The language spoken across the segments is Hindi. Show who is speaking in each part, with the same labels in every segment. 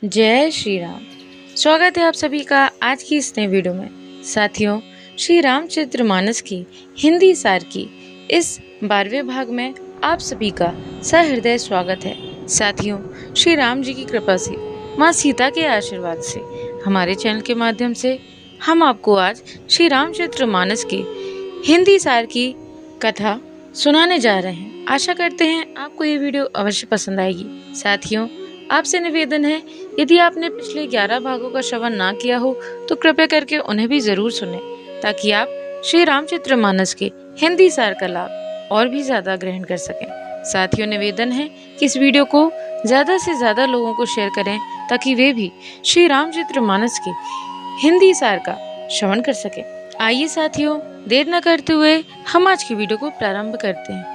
Speaker 1: जय श्री राम। स्वागत है आप सभी का आज की इस नई वीडियो में। साथियों, श्री रामचरितमानस की हिंदी सार की इस 12वें भाग में आप सभी का सहृदय स्वागत है। साथियों, श्री राम जी की कृपा से, माँ सीता के आशीर्वाद से हमारे चैनल के माध्यम से हम आपको आज श्री रामचरितमानस की हिंदी सार की कथा सुनाने जा रहे हैं। आशा करते हैं आपको ये वीडियो अवश्य पसंद आएगी। साथियों, आपसे निवेदन है, यदि आपने पिछले 11 भागों का श्रवण ना किया हो तो कृपया करके उन्हें भी जरूर सुनें, ताकि आप श्री रामचरितमानस के हिंदी सार का लाभ और भी ज्यादा ग्रहण कर सकें। साथियों, निवेदन है कि इस वीडियो को ज्यादा से ज्यादा लोगों को शेयर करें, ताकि वे भी श्री रामचरितमानस के हिंदी सार का श्रवण कर सकें। आइए साथियों, देर न करते हुए हम आज की वीडियो को प्रारंभ करते हैं।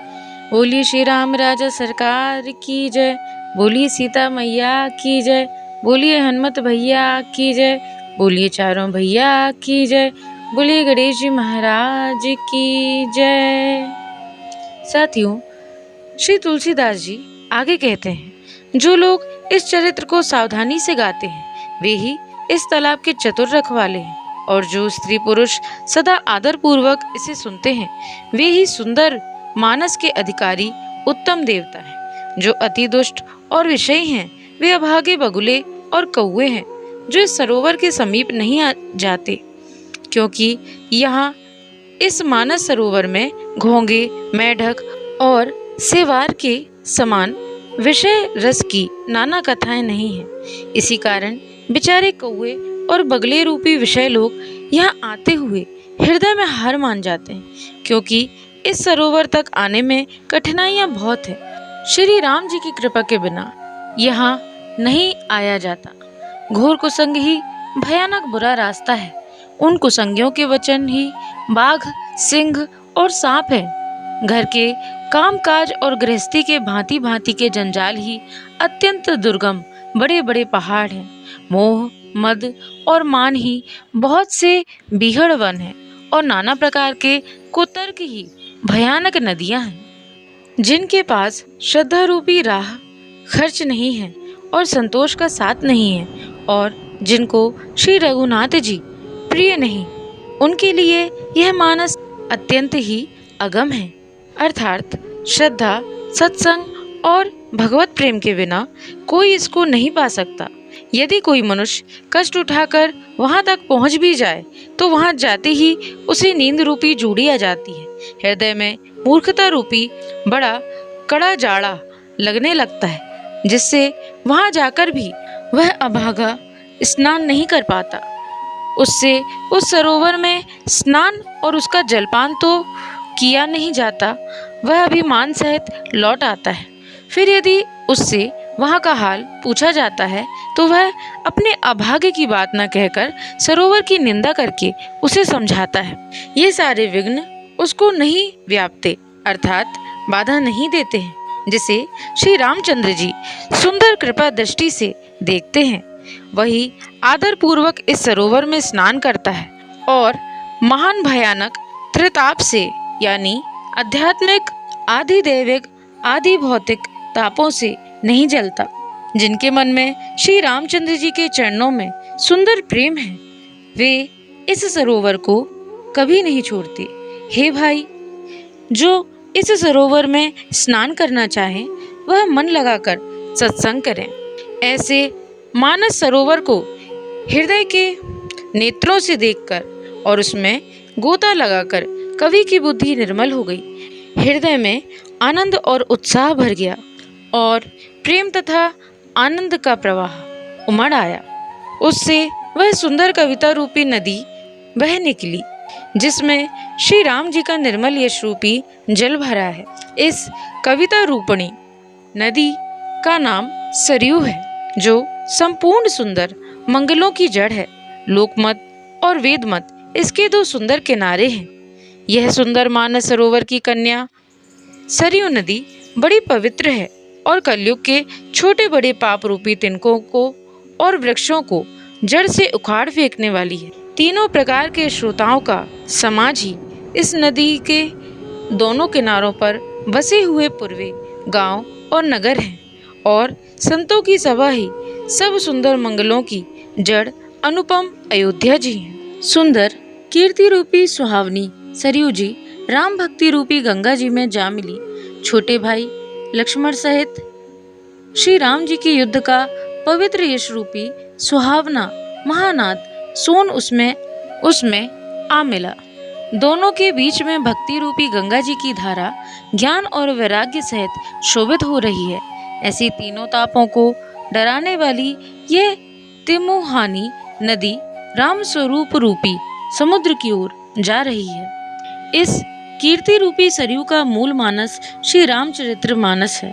Speaker 1: बोलिए श्री राम राजा सरकार की जय, बोलिए सीता मैया की जय, बोलिए हनुमत भैया की जय, बोलिए चारों भैया की जय, बोलिए गणेश जी महाराज की जय। साथियों, श्री तुलसीदास जी आगे कहते हैं, जो लोग इस चरित्र को सावधानी से गाते हैं वे ही इस तालाब के चतुर रखवाले हैं, और जो स्त्री पुरुष सदा आदर पूर्वक इसे सुनते हैं वे ही सुंदर मानस के अधिकारी उत्तम देवता हैं। जो अति दुष्ट और विषयी हैं वे अभागे बगुले और कौवे हैं, जो इस सरोवर के समीप नहीं जाते, क्योंकि यहाँ इस मानस सरोवर में घोंगे, मेढक और सेवार के समान विषय रस की नाना कथाएं नहीं हैं। इसी कारण बेचारे कौवे और बगले रूपी विषय लोग यहाँ आते हुए हृदय में हार मान जाते हैं, क्योंकि इस सरोवर तक आने में कठिनाइयाँ बहुत हैं। श्री राम जी की कृपा के बिना यहाँ नहीं आया जाता। घोर कुसंग ही भयानक बुरा रास्ता है। उन कुसंगियों के वचन ही बाघ, सिंह और सांप हैं। घर के कामकाज और गृहस्थी के भांति भांति के जंजाल ही अत्यंत दुर्गम बड़े बड़े पहाड़ हैं। मोह, मद और मान ही बहुत से बीहड़ वन हैं, और नाना प्रकार के कुतर्क ही भयानक नदियां हैं, जिनके पास श्रद्धा रूपी राह खर्च नहीं है और संतोष का साथ नहीं है, और जिनको श्री रघुनाथ जी प्रिय नहीं, उनके लिए यह मानस अत्यंत ही अगम है। अर्थात श्रद्धा, सत्संग और भगवत प्रेम के बिना कोई इसको नहीं पा सकता। यदि कोई मनुष्य कष्ट उठाकर वहां तक पहुंच भी जाए तो वहां जाते ही उसे नींद रूपी जूड़ी आ जाती है। हृदय में मूर्खता रूपी बड़ा कड़ा जाड़ा लगने लगता है, जिससे वहां जाकर भी वह अभागा स्नान नहीं कर पाता। उससे उस सरोवर में स्नान और उसका जलपान तो किया नहीं जाता, वह अभिमान सहित लौट आता है। फिर यदि उससे वहाँ का हाल पूछा जाता है तो वह अपने अभागे की बात न कहकर सरोवर की निंदा करके उसे समझाता है। ये सारे विघ्न उसको नहीं व्यापते, अर्थात बाधा नहीं देते हैं, जिसे श्री रामचंद्र जी सुंदर कृपा दृष्टि से देखते हैं। वही आदर पूर्वक इस सरोवर में स्नान करता है और महान भयानक त्रिताप से, यानी आध्यात्मिक, आदि दैविक, आदि भौतिक तापों से नहीं जलता। जिनके मन में श्री रामचंद्र जी के चरणों में सुंदर प्रेम है, वे इस सरोवर को कभी नहीं छोड़ते। हे भाई, जो इस सरोवर में स्नान करना चाहे वह मन लगाकर सत्संग करें। ऐसे मानस सरोवर को हृदय के नेत्रों से देखकर और उसमें गोता लगाकर कवि की बुद्धि निर्मल हो गई। हृदय में आनंद और उत्साह भर गया और प्रेम तथा आनंद का प्रवाह उमड़ आया। उससे वह सुंदर कविता रूपी नदी बह निकली, जिसमें श्री राम जी का निर्मल यश रूपी जल भरा है। इस कविता रूपणी नदी का नाम सरयू है, जो संपूर्ण सुंदर मंगलों की जड़ है। लोकमत और वेदमत इसके दो सुंदर किनारे हैं। यह सुंदर मानस सरोवर की कन्या सरयू नदी बड़ी पवित्र है और कलयुग के छोटे बड़े पाप रूपी तिनकों को और वृक्षों को जड़ से उखाड़ फेंकने वाली है। तीनों प्रकार के श्रोताओं का समाज ही इस नदी के दोनों किनारों पर बसे हुए पूर्वे गांव और नगर हैं, और संतों की सभा ही सब सुंदर मंगलों की जड़ अनुपम अयोध्या जी हैं। सुंदर कीर्ति रूपी सुहावनी सरयू जी राम भक्ति रूपी गंगा जी में जा मिली। छोटे भाई लक्ष्मण सहित श्री राम जी के युद्ध का पवित्र यश रूपी सुहावना महानाद सोन उसमें आ मिला। दोनों के बीच में भक्ति रूपी गंगा जी की धारा ज्ञान और वैराग्य सहित शोभित हो रही है। ऐसी तीनों तापों को डराने वाली ये तिमुहानी नदी राम स्वरूप रूपी समुद्र की ओर जा रही है। इस कीर्ति रूपी सरयू का मूल मानस श्री रामचरित्र मानस है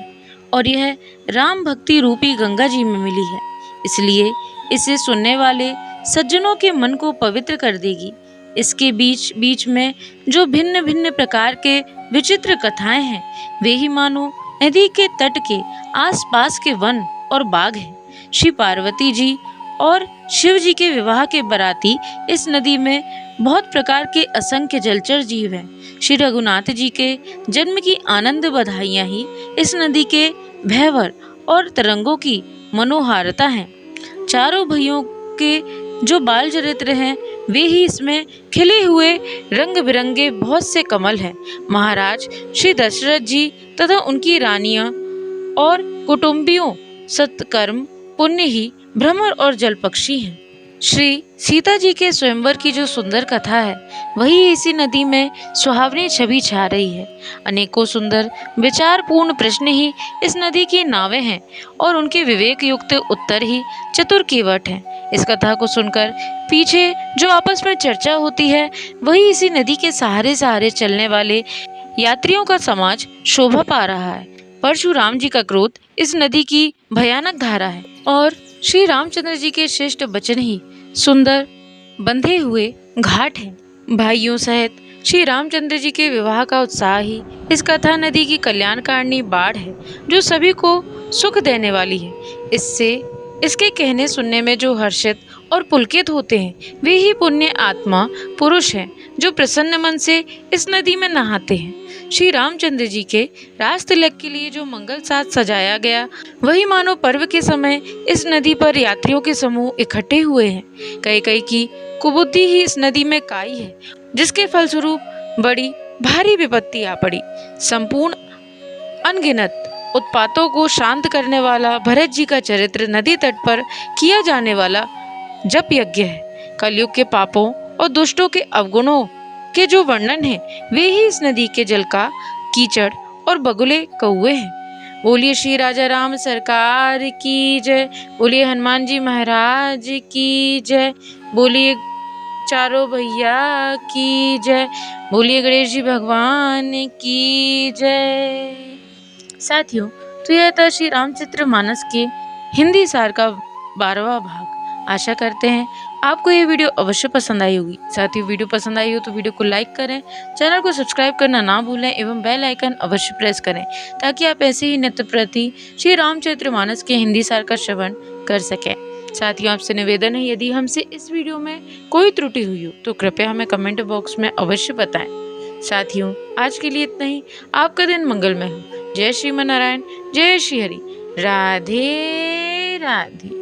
Speaker 1: और यह राम भक्ति रूपी गंगा जी में मिली है, इसलिए इसे सुनने वाले सज्जनों के मन को पवित्र कर देगी। इसके बीच बीच में जो भिन्न भिन्न प्रकार के विचित्र कथाएं हैं, वे ही मानो नदी के तट के आसपास के वन और बाग हैं। श्री पार्वती जी और शिव जी के विवाह के बराती इस नदी में बहुत प्रकार के असंख्य जलचर जीव हैं। श्री रघुनाथ जी के जन्म की आनंद बधाइयाँ ही इस नदी के भयवर और तरंगों की मनोहारता हैं। चारों भाइयों के जो बाल चरित्र हैं, वे ही इसमें खिले हुए रंग बिरंगे बहुत से कमल हैं। महाराज श्री दशरथ जी तथा उनकी रानियां और कुटुंबियों सत्कर्म पुण्य ही भ्रमर और जल पक्षी हैं। श्री सीता जी के स्वयंवर की जो सुंदर कथा है, वही इसी नदी में सुहावनी छवि छा रही है। अनेकों सुंदर विचारपूर्ण प्रश्न ही इस नदी की नावें हैं और उनके विवेक युक्त उत्तर ही चतुर कीवट हैं। इस कथा को सुनकर पीछे जो आपस में चर्चा होती है, वही इसी नदी के सहारे सहारे चलने वाले यात्रियों का समाज शोभा पा रहा है। परशुराम जी का क्रोध इस नदी की भयानक धारा है और श्री रामचंद्र जी के श्रेष्ठ वचन ही सुंदर बंधे हुए घाट हैं। भाइयों सहित श्री रामचंद्र जी के विवाह का उत्साह ही इस कथा नदी की कल्याणकारिणी बाढ़ है, जो सभी को सुख देने वाली है। इसके कहने सुनने में जो हर्षित और पुलकित होते हैं, वे ही पुण्य आत्मा पुरुष हैं, जो प्रसन्न मन से इस नदी में नहाते हैं। श्री रामचंद्र जी के रास तिलक के लिए जो मंगल साज सजाया गया, वही मानो पर्व के समय इस नदी पर यात्रियों के समूह इकट्ठे हुए हैं। कई की कुबुद्धि ही इस नदी में काई है, जिसके फलस्वरूप बड़ी भारी विपत्ति आ पड़ी। संपूर्ण अनगिनत उत्पातों को शांत करने वाला भरत जी का चरित्र नदी तट पर किया जाने वाला जप यज्ञ है। कलयुग के पापों और दुष्टों के अवगुणों के जो वर्णन है, वे ही इस नदी के जल का कीचड़ और बगुले कौए हैं। बोलिए श्री राजा राम सरकार की जय, बोलिए हनुमान जी महाराज की जय, बोलिए चारों भैया की जय, बोलिए गणेश जी भगवान की जय। साथियों, तो यह था श्री रामचरित्र मानस के हिंदी सार का 12वां भाग। आशा करते हैं आपको ये वीडियो अवश्य पसंद आई होगी। साथ ही वीडियो पसंद आई हो तो वीडियो को लाइक करें, चैनल को सब्सक्राइब करना ना भूलें एवं बेल आइकन अवश्य प्रेस करें, ताकि आप ऐसे ही नित्य प्रति श्री रामचरित्र मानस के हिंदी सार का श्रवण कर सकें। साथियों, आपसे निवेदन है, यदि हमसे इस वीडियो में कोई त्रुटि हुई हो तो कृपया हमें कमेंट बॉक्स में अवश्य बताएं। साथियों, आज के लिए इतना ही। आपका दिन मंगलमय हो। जय श्रीमन नारायण, जय श्री हरि, राधे राधे।